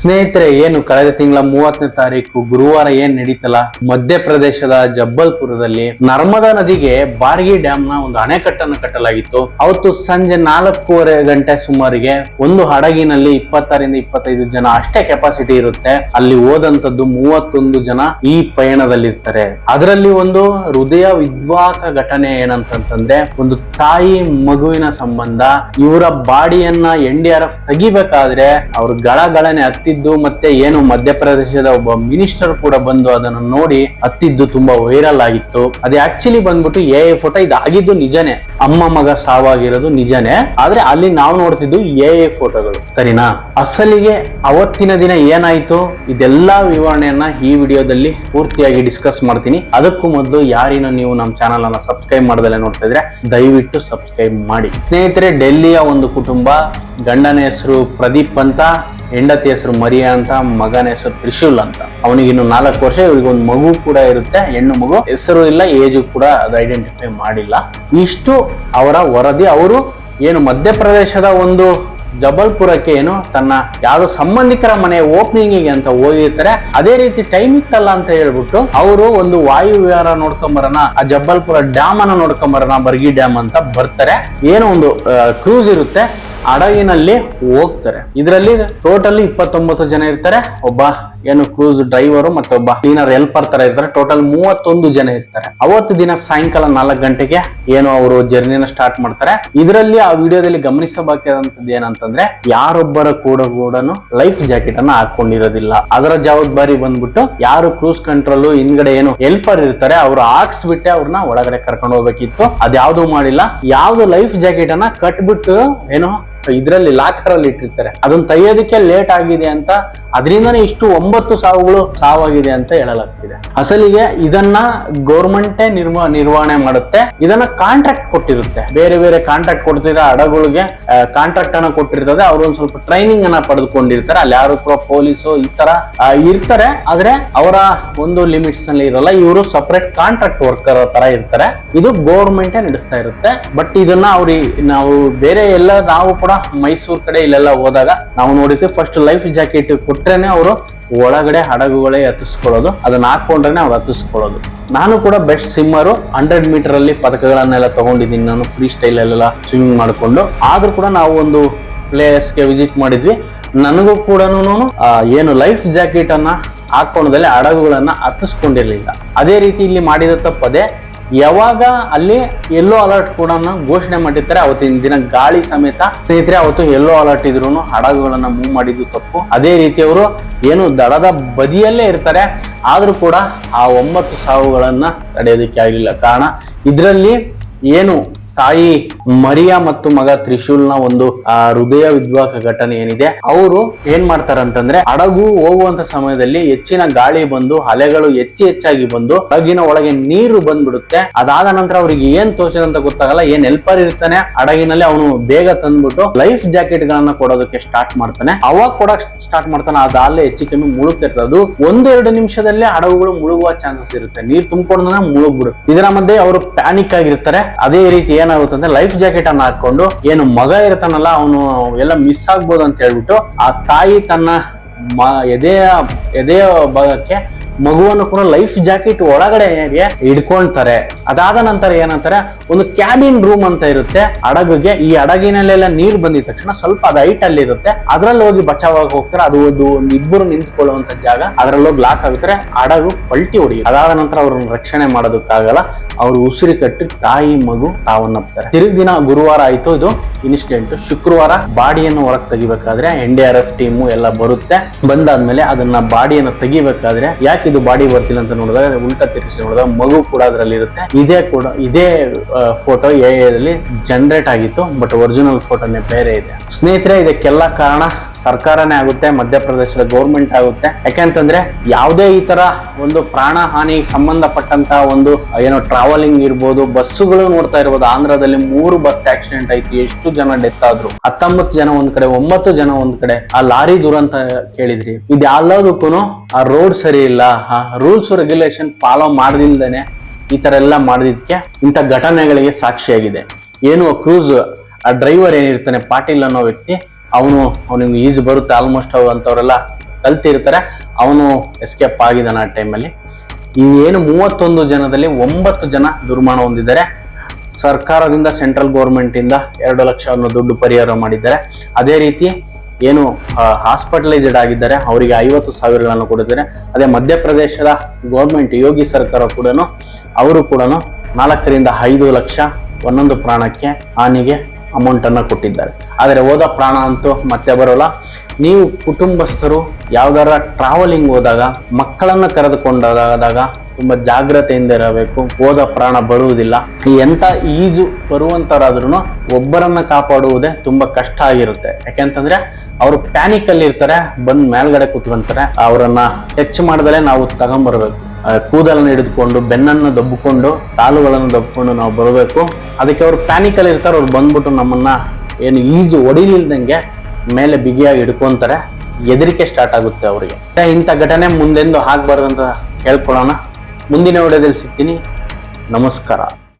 ಸ್ನೇಹಿತರೆ, ಏನು ಕಳೆದ ತಿಂಗಳ 30ನೇ ತಾರೀಕು ಗುರುವಾರ ಏನ್ ನಡೀತಲ್ಲ ಮಧ್ಯಪ್ರದೇಶದ ಜಬ್ಬಲ್ಪುರದಲ್ಲಿ ನರ್ಮದಾ ನದಿಗೆ ಬಾರ್ಗಿ ಡ್ಯಾಮ್ ನ ಒಂದು ಅಣೆಕಟ್ಟನ್ನು ಕಟ್ಟಲಾಗಿತ್ತು. ಅವತ್ತು ಸಂಜೆ 4:15 ಗಂಟೆ ಸುಮಾರಿಗೆ ಒಂದು ಹಡಗಿನಲ್ಲಿ 20ರಿಂದ 25 ಜನ ಅಷ್ಟೇ ಕೆಪಾಸಿಟಿ ಇರುತ್ತೆ. ಅಲ್ಲಿ ಹೋದಂತದ್ದು 31 ಜನ ಈ ಪಯಣದಲ್ಲಿರ್ತಾರೆ. ಅದರಲ್ಲಿ ಒಂದು ಹೃದಯ ವಿದ್ವಾಕ ಘಟನೆ ಏನಂತಂದ್ರೆ, ಒಂದು ತಾಯಿ ಮಗುವಿನ ಸಂಬಂಧ. ಇವರ ಬಾಡಿಯನ್ನ NDRF ತೆಗಿಬೇಕಾದ್ರೆ ಅವ್ರ ಗಳಗಳನೆ ಹತ್ತಿದ್ದು, ಮತ್ತೆ ಏನು ಮಧ್ಯಪ್ರದೇಶದ ಒಬ್ಬ ಮಿನಿಸ್ಟರ್ ಕೂಡ ಬಂದು ಅದನ್ನು ನೋಡಿ ಹತ್ತಿದ್ದು ತುಂಬಾ ವೈರಲ್ ಆಗಿತ್ತು. ಅದು ಆಕ್ಚುಲಿ ಬಂದ್ಬಿಟ್ಟು AI ಫೋಟೋ. ಇದಾಗಿದ್ದು ನಿಜನೇ, ಅಮ್ಮ ಮಗ ಸಾವಾಗಿರೋದು ನಿಜನೇ, ಆದ್ರೆ ಅಲ್ಲಿ ನಾವು ನೋಡ್ತಿದ್ದು AI ಫೋಟೋಗಳು, ಸರಿನಾ? ಅಸಲಿಗೆ ಅವತ್ತಿನ ದಿನ ಏನಾಯ್ತು ಇದೆಲ್ಲಾ ವಿವರಣೆಯನ್ನ ಈ ವಿಡಿಯೋದಲ್ಲಿ ಪೂರ್ತಿಯಾಗಿ ಡಿಸ್ಕಸ್ ಮಾಡ್ತೀನಿ. ಅದಕ್ಕೂ ಮೊದಲು ಯಾರಿನ ನೀವು ನಮ್ಮ ಚಾನಲ್ ಅನ್ನ ಸಬ್ಸ್ಕ್ರೈಬ್ ಮಾಡದಲ್ಲೇ ನೋಡ್ತಾ ಇದ್ರೆ ದಯವಿಟ್ಟು ಸಬ್ಸ್ಕ್ರೈಬ್ ಮಾಡಿ. ಸ್ನೇಹಿತರೆ, ಡೆಲ್ಲಿಯ ಒಂದು ಕುಟುಂಬ, ಗಂಡನ ಹೆಸರು ಪ್ರದೀಪ್ ಅಂತ, ಹೆಂಡತಿ ಹೆಸರು ಮರಿಯಾ ಅಂತ, ಮಗನ ಹೆಸರು ತ್ರಿಶೂಲ್ ಅಂತ. ಅವನಿಗೆ ಇನ್ನು 4 ವರ್ಷ. ಇವರಿಗೆ ಒಂದು ಮಗು ಕೂಡ ಇರುತ್ತೆ, ಹೆಣ್ಣು ಮಗು. ಹೆಸರು ಇಲ್ಲ, ಏಜು ಕೂಡ ಅದು ಐಡೆಂಟಿಫೈ ಮಾಡಿಲ್ಲ. ಇಷ್ಟು ಅವರ ವರದಿ. ಅವರು ಏನು ಮಧ್ಯಪ್ರದೇಶದ ಒಂದು ಜಬಲ್ಪುರಕ್ಕೆ ಏನು ತನ್ನ ಯಾವ್ದೋ ಸಂಬಂಧಿಕರ ಮನೆ ಓಪನಿಂಗಿಗೆ ಅಂತ ಹೋಗಿರ್ತಾರೆ. ಅದೇ ರೀತಿ ಟೈಮ್ ಇತ್ತಲ್ಲ ಅಂತ ಹೇಳ್ಬಿಟ್ಟು ಅವರು ಒಂದು ವಾಯು ವಿಹಾರ ನೋಡ್ಕೊಂಬರೋಣ, ಆ ಜಬಲ್ಪುರ ಡ್ಯಾಮ್ ಅನ್ನ ನೋಡ್ಕೊಂಬರೋಣ, ಬರ್ಗಿ ಡ್ಯಾಮ್ ಅಂತ ಬರ್ತಾರೆ. ಏನೋ ಒಂದು ಕ್ರೂಸ್ ಇರುತ್ತೆ, ಹಡಗಿನಲ್ಲಿ ಹೋಗ್ತಾರೆ. ಇದರಲ್ಲಿ ಟೋಟಲಿ 29 ಜನ ಇರ್ತಾರೆ. ಒಬ್ಬ ಏನು ಕ್ರೂಸ್ ಡ್ರೈವರು ಮತ್ತೆ ಒಬ್ಬ ಕ್ಲೀನರ್ ಹೆಲ್ಪರ್ ತರ ಇರ್ತಾರೆ. ಟೋಟಲ್ 31 ಜನ ಇರ್ತಾರೆ. ಅವತ್ತು ದಿನ ಸಾಯಂಕಾಲ 4 ಗಂಟೆಗೆ ಏನು ಅವರು ಜರ್ನಿನ ಸ್ಟಾರ್ಟ್ ಮಾಡ್ತಾರೆ. ಇದರಲ್ಲಿ ಆ ವಿಡಿಯೋದಲ್ಲಿ ಗಮನಿಸಬೇಕಾದಂತದ್ದು ಏನಂತಂದ್ರೆ, ಯಾರೊಬ್ಬರ ಕೂಡ ಲೈಫ್ ಜಾಕೆಟ್ ಅನ್ನ ಹಾಕೊಂಡಿರೋದಿಲ್ಲ. ಅದರ ಜವಾಬ್ದಾರಿ ಬಂದ್ಬಿಟ್ಟು ಯಾರು ಕ್ರೂಸ್ ಕಂಟ್ರೋಲ್ ಹಿಂದ್ಗಡೆ ಏನು ಹೆಲ್ಪರ್ ಇರ್ತಾರೆ ಅವ್ರು ಹಾಕ್ಸ್ಬಿಟ್ಟೆ ಅವ್ರನ್ನ ಒಳಗಡೆ ಕರ್ಕೊಂಡು ಹೋಗ್ಬೇಕಿತ್ತು. ಅದ್ಯಾವ್ದು ಮಾಡಿಲ್ಲ. ಯಾವ್ದು ಲೈಫ್ ಜಾಕೆಟ್ ಅನ್ನ ಕಟ್ಬಿಟ್ಟು ಏನು ಇದ್ರಲ್ಲಿ ಲಾಕರ್ ಅಲ್ಲಿ ಇಟ್ಟಿರ್ತಾರೆ, ಅದನ್ನ ತೆಗೆಯೋದಕ್ಕೆ ಲೇಟ್ ಆಗಿದೆ ಅಂತ, ಅದರಿಂದನೇ ಇಷ್ಟು 9 ಸಾವಾಗಿದೆ ಅಂತ ಹೇಳಲಾಗ್ತಿದೆ. ಅಸಲಿಗೆ ಇದನ್ನ ಗೌರ್ಮೆಂಟೇ ನಿರ್ವಹಣೆ ಮಾಡುತ್ತೆ. ಇದನ್ನ ಕಾಂಟ್ರಾಕ್ಟ್ ಕೊಟ್ಟಿರುತ್ತೆ, ಬೇರೆ ಬೇರೆ ಕಾಂಟ್ರಾಕ್ಟ್ ಕೊಡ್ತಿರೋ ಹಡಗುಗಳಿಗೆ ಕಾಂಟ್ರಾಕ್ಟ್ ಅನ್ನ ಕೊಟ್ಟಿರ್ತದೆ. ಅವ್ರು ಒಂದ್ ಸ್ವಲ್ಪ ಟ್ರೈನಿಂಗ್ ಅನ್ನ ಪಡೆದುಕೊಂಡಿರ್ತಾರೆ. ಅಲ್ಲಿ ಯಾರು ಕೂಡ ಪೊಲೀಸು ಈ ತರ ಇರ್ತಾರೆ, ಆದ್ರೆ ಅವರ ಒಂದು ಲಿಮಿಟ್ಸ್ ನಲ್ಲಿ ಇರಲ್ಲ. ಇವರು ಸಪರೇಟ್ ಕಾಂಟ್ರಾಕ್ಟ್ ವರ್ಕರ್ ತರ ಇರ್ತಾರೆ. ಇದು ಗೌರ್ಮೆಂಟೇ ನಡೆಸ್ತಾ ಇರುತ್ತೆ. ಬಟ್ ಇದನ್ನ ನಾವು ಬೇರೆ ಎಲ್ಲ ನಾವು ಕೂಡ ಮೈಸೂರು ಕಡೆ ಇಲ್ಲೆಲ್ಲ ಹೋದಾಗ ನಾವು ನೋಡಿದ್ವಿ, ಫಸ್ಟ್ ಲೈಫ್ ಜಾಕೆಟ್ ಕೊಟ್ರೇನೆ ಅವರು ಒಳಗಡೆ ಹಡಗುಗಳೇ ಹತ್ತಿಸ್ಕೊಳ್ಳೋದು, ಅದನ್ನ ಹಾಕೊಂಡ್ರೇನೆ ಅವ್ರು ಹತ್ತಿಸ್ಕೊಳ್ಳೋದು. ನಾನು ಕೂಡ ಬೆಸ್ಟ್ ಸ್ವಿಮ್ಮರು, 100 ಮೀಟರ್ ಅಲ್ಲಿ ಪದಕಗಳನ್ನೆಲ್ಲ ತಗೊಂಡಿದ್ದೀನಿ ನಾನು, ಫ್ರೀ ಸ್ಟೈಲ್ ಅಲ್ಲೆಲ್ಲ ಸ್ವಿಮ್ಮಿಂಗ್ ಮಾಡ್ಕೊಂಡು. ಆದ್ರೂ ಕೂಡ ನಾವು ಒಂದು ಪ್ಲೇಸ್ಗೆ ವಿಸಿಟ್ ಮಾಡಿದ್ವಿ. ನನಗೂ ಕೂಡ ಏನು ಲೈಫ್ ಜಾಕೆಟ್ ಅನ್ನ ಹಾಕೊಂಡದಲ್ಲಿ ಹಡಗುಗಳನ್ನ ಹತ್ತಿಸ್ಕೊಂಡಿರ್ಲಿಲ್ಲ. ಅದೇ ರೀತಿ ಇಲ್ಲಿ ಮಾಡಿದ ತಪ್ಪದೆ, ಯಾವಾಗ ಅಲ್ಲಿ ಯೆಲ್ಲೋ ಅಲರ್ಟ್ ಕೂಡ ಘೋಷಣೆ ಮಾಡಿರ್ತಾರೆ ಅವತ್ತಿನ ದಿನ ಗಾಳಿ ಸಮೇತ. ಸ್ನೇಹಿತರೆ, ಅವತ್ತು ಯೆಲ್ಲೋ ಅಲರ್ಟ್ ಇದ್ರು ಹಡಗುಗಳನ್ನ ಮೂವ್ ಮಾಡಿದ್ದು ತಪ್ಪು. ಅದೇ ರೀತಿ ಅವರು ಏನು ದಡದ ಬದಿಯಲ್ಲೇ ಇರ್ತಾರೆ, ಆದ್ರೂ ಕೂಡ ಆ 9 ಸಾವುಗಳನ್ನ ತಡೆಯೋದಕ್ಕೆ ಆಗಲಿಲ್ಲ. ಕಾರಣ ಇದರಲ್ಲಿ ಏನು ತಾಯಿ ಮರಿಯಾ ಮತ್ತು ಮಗ ತ್ರಿಶೂಲ್ನ ಒಂದು ಹೃದಯ ವಿದ್ವಾಕ ಘಟನೆ ಏನಿದೆ, ಅವರು ಏನ್ ಮಾಡ್ತಾರಂತಂದ್ರೆ, ಹಡಗು ಹೋಗುವಂತ ಸಮಯದಲ್ಲಿ ಹೆಚ್ಚಿನ ಗಾಳಿ ಬಂದು ಅಲೆಗಳು ಹೆಚ್ಚಾಗಿ ಬಂದು ಹಡಗಿನ ಒಳಗೆ ನೀರು ಬಂದ್ಬಿಡುತ್ತೆ. ಅದಾದ ನಂತರ ಅವ್ರಿಗೆ ಏನ್ ತೋಚದಂತ ಗೊತ್ತಾಗಲ್ಲ. ಏನ್ ಹೆಲ್ಪರ್ ಇರ್ತಾನೆ ಹಡಗಿನಲ್ಲಿ, ಅವನು ಬೇಗ ತಂದ್ಬಿಟ್ಟು ಲೈಫ್ ಜಾಕೆಟ್ ಗಳನ್ನ ಕೊಡೋದಕ್ಕೆ ಸ್ಟಾರ್ಟ್ ಮಾಡ್ತಾನೆ. ಅವಾಗ ಕೊಡಕ್ ಸ್ಟಾರ್ಟ್ ಮಾಡ್ತಾನೆ, ಅದಾಗಲೇ ಹೆಚ್ಚು ಕಮ್ಮಿ ಮುಳುಗ್ತಿರ್ತದೆ. ಅದು 1-2 ನಿಮಿಷದಲ್ಲೇ ಹಡಗುಗಳು ಮುಳುಗುವ ಚಾನ್ಸಸ್ ಇರುತ್ತೆ. ನೀರು ತುಂಬಿಕೊಂಡ್ರೆ ಮುಳುಗ್ಬಿಡುತ್ತೆ. ಇದರ ಮಧ್ಯೆ ಅವರು ಪ್ಯಾನಿಕ್ ಆಗಿರ್ತಾರೆ. ಅದೇ ರೀತಿ ಏನಾಗುತ್ತೆ, ಲೈಫ್ ಜಾಕೆಟ್ ಅನ್ನ ಹಾಕೊಂಡು ಏನು ಮಗ ಇರ್ತಾನಲ್ಲ ಅವನು ಎಲ್ಲ ಮಿಸ್ ಆಗ್ಬೋದು ಅಂತ ಹೇಳ್ಬಿಟ್ಟು ಆ ತಾಯಿ ತನ್ನ ಎದೆಯ ಭಾಗಕ್ಕೆ ಮಗುವನ್ನು ಕೂಡ ಲೈಫ್ ಜಾಕೆಟ್ ಒಳಗಡೆ ಹಿಡ್ಕೊಳ್ತಾರೆ. ಅದಾದ ನಂತರ ಏನಂತಾರೆ, ಒಂದು ಕ್ಯಾಬಿನ್ ರೂಮ್ ಅಂತ ಇರುತ್ತೆ ಹಡಗಿಗೆ. ಈ ಹಡಗಿನಲ್ಲೆಲ್ಲ ನೀರು ಬಂದಿದ ತಕ್ಷಣ ಸ್ವಲ್ಪ ಅದು ಹೈಟ್ ಅಲ್ಲಿ ಇರುತ್ತೆ, ಅದ್ರಲ್ಲಿ ಹೋಗಿ ಬಚಾವಾಗಿ ಹೋಗ್ತಾರೆ. ಅದು ಒಂದು ಇಬ್ಬರು ನಿಂತ್ಕೊಳ್ಳುವಂತ ಜಾಗ, ಅದ್ರಲ್ಲಿ ಹೋಗಿ ಲಾಕ್ ಆಗುತ್ತಾರೆ, ಹಡಗು ಪಲ್ಟಿ ಹೊಡೆಯುತ್ತೆ. ಅದಾದ ನಂತರ ಅವ್ರನ್ನ ರಕ್ಷಣೆ ಮಾಡೋದಕ್ಕಾಗಲ್ಲ, ಅವ್ರು ಉಸಿರಿ ಕಟ್ಟಿ ತಾಯಿ ಮಗು ತಾವನ್ನಪ್ತಾರೆ. ತಿರುಗಿ ದಿನ ಗುರುವಾರ ಆಯ್ತು ಇದು ಇನ್ಸಿಡೆಂಟ್. ಶುಕ್ರವಾರ ಬಾಡಿಯನ್ನು ಹೊರಗೆ ತೆಗಿಬೇಕಾದ್ರೆ NDRF ಟೀಮು ಎಲ್ಲ ಬರುತ್ತೆ. ಬಂದಾದ್ಮೇಲೆ ಅದನ್ನ ಬಾಡಿಯನ್ನು ತೆಗಿಬೇಕಾದ್ರೆ ಯಾಕೆ ಇದು ಬಾಡಿ ಬರ್ತಿಲ್ಲ ಅಂತ ನೋಡಿದಾಗ ಉಲ್ಟಾ ತಿರುಗಿಸಿ ನೋಡಿದಾಗ ಮಗು ಕೂಡ ಅದರಲ್ಲಿ ಇರುತ್ತೆ. ಇದೇ ಫೋಟೋ AI ಜನರೇಟ್ ಆಗಿತ್ತು, ಬಟ್ ಒರಿಜಿನಲ್ ಫೋಟೋನೇ ಬೇರೆ ಇದೆ. ಸ್ನೇಹಿತರೆ, ಇದಕ್ಕೆಲ್ಲ ಕಾರಣ ಸರ್ಕಾರನೇ ಆಗುತ್ತೆ, ಮಧ್ಯಪ್ರದೇಶದ ಗೌರ್ಮೆಂಟ್ ಆಗುತ್ತೆ. ಯಾಕೆಂತಂದ್ರೆ ಯಾವುದೇ ಈ ತರ ಒಂದು ಪ್ರಾಣ ಹಾನಿ ಸಂಬಂಧಪಟ್ಟಂತ ಒಂದು ಏನೋ ಟ್ರಾವೆಲಿಂಗ್ ಇರ್ಬೋದು, ಬಸ್ಸುಗಳು ನೋಡ್ತಾ ಇರ್ಬೋದು. ಆಂಧ್ರದಲ್ಲಿ 3 ಬಸ್ ಆಕ್ಸಿಡೆಂಟ್ ಆಯ್ತು, ಎಷ್ಟು ಜನ ಡೆತ್ ಆದ್ರು, 19 ಜನ ಒಂದ್ ಕಡೆ, 9 ಜನ ಒಂದ್ ಕಡೆ. ಆ ಲಾರಿ ದುರಂತ ಕೇಳಿದ್ರಿ, ಇದು ಎಲ್ಲದಕ್ಕೂ ಆ ರೋಡ್ ಸರಿ ಇಲ್ಲ, ರೂಲ್ಸ್ ರೆಗ್ಯುಲೇಷನ್ ಫಾಲೋ ಮಾಡದಿಲ್ದೇನೆ ಈ ತರ ಎಲ್ಲ ಮಾಡಿದಕ್ಕೆ ಇಂಥ ಘಟನೆಗಳಿಗೆ ಸಾಕ್ಷಿಯಾಗಿದೆ. ಏನು ಕ್ರೂಸ್ ಆ ಡ್ರೈವರ್ ಏನಿರ್ತಾನೆ ಪಾಟೀಲ್ ಅನ್ನೋ ವ್ಯಕ್ತಿ, ಅವನಿಗೆ ಈಜು ಬರುತ್ತೆ ಆಲ್ಮೋಸ್ಟ್ ಅಂತವ್ರೆಲ್ಲ ಕಲ್ತಿರ್ತಾರೆ. ಅವನು ಎಸ್ಕೇಪ್ ಆಗಿದ್ದಾನೆ ಆ ಟೈಮಲ್ಲಿ. ಈ ಏನು 31 ಜನದಲ್ಲಿ 9 ಜನ ದುರ್ಮರಣ ಹೊಂದಿದ್ದಾರೆ. ಸರ್ಕಾರದಿಂದ, ಸೆಂಟ್ರಲ್ ಗೌರ್ಮೆಂಟ್ ಇಂದ 2 ಲಕ್ಷ ದುಡ್ಡು ಪರಿಹಾರ ಮಾಡಿದ್ದಾರೆ. ಅದೇ ರೀತಿ ಏನು ಹಾಸ್ಪಿಟಲೈಸ್ಡ್ ಆಗಿದ್ದಾರೆ ಅವರಿಗೆ 50,000 ಕೊಟ್ಟಿದ್ದಾರೆ. ಅದೇ ಮಧ್ಯಪ್ರದೇಶದ ಗೌರ್ಮೆಂಟ್ ಯೋಗಿ ಸರ್ಕಾರ ಕೂಡ ಅವರು ಕೂಡ 4 ರಿಂದ 5 ಲಕ್ಷ ಒಂದೊಂದು ಪ್ರಾಣಕ್ಕೆ ಹಾನಿಗೆ ಅಮೌಂಟ್ ಅನ್ನ ಕೊಟ್ಟಿದ್ದಾರೆ. ಆದರೆ ಹೋದ ಪ್ರಾಣ ಅಂತೂ ಮತ್ತೆ ಬರೋಲ್ಲ. ನೀವು ಕುಟುಂಬಸ್ಥರು ಯಾವ್ದಾರ ಟ್ರಾವೆಲಿಂಗ್ ಹೋದಾಗ, ಮಕ್ಕಳನ್ನ ಕರೆದುಕೊಂಡಾದಾಗ ತುಂಬಾ ಜಾಗ್ರತೆಯಿಂದ ಇರಬೇಕು. ಹೋದ ಪ್ರಾಣ ಬರುವುದಿಲ್ಲ. ಎಂತ ಈಜು ಬರುವಂತರಾದ್ರೂ ಒಬ್ಬರನ್ನ ಕಾಪಾಡುವುದೇ ತುಂಬಾ ಕಷ್ಟ ಆಗಿರುತ್ತೆ. ಯಾಕೆಂತಂದ್ರೆ ಅವರು ಪ್ಯಾನಿಕ್ ಅಲ್ಲಿ ಇರ್ತಾರೆ, ಬಂದ್ ಮೇಲ್ಗಡೆ ಕೂತ್ಕೊಂತಾರೆ. ಅವರನ್ನ ಟಚ್ ಮಾಡದಲ್ಲೇ ನಾವು ತಗೊಂಡ್ಬರ್ಬೇಕು. ಕೂದಲನ್ನು ಹಿಡಿದುಕೊಂಡು, ಬೆನ್ನನ್ನು ದಬ್ಬಿಕೊಂಡು, ಕಾಲುಗಳನ್ನು ದಬ್ಬಿಕೊಂಡು ನಾವು ಬರಬೇಕು. ಅದಕ್ಕೆ ಅವ್ರು ಪ್ಯಾನಿಕ್ ಅಲ್ಲಿ ಇರ್ತಾರೆ. ಅವ್ರು ಬಂದ್ಬಿಟ್ಟು ನಮ್ಮನ್ನ ಏನು ಈಜು ಹೊಡಿಲಿಲ್ದಂಗೆ ಮೇಲೆ ಬಿಗಿಯಾಗಿ ಹಿಡ್ಕೊಂತಾರೆ. ಹೆದರಿಕೆ ಸ್ಟಾರ್ಟ್ ಆಗುತ್ತೆ ಅವರಿಗೆ. ಇಂಥ ಘಟನೆ ಮುಂದೆಂದು ಆಗ್ಬಾರ್ದು ಅಂತ ಹೇಳ್ಕೊಳ್ಳೋಣ. ಮುಂದಿನ ವಿಡಿಯೋದಲ್ಲಿ ಸಿಗ್ತೀನಿ. ನಮಸ್ಕಾರ.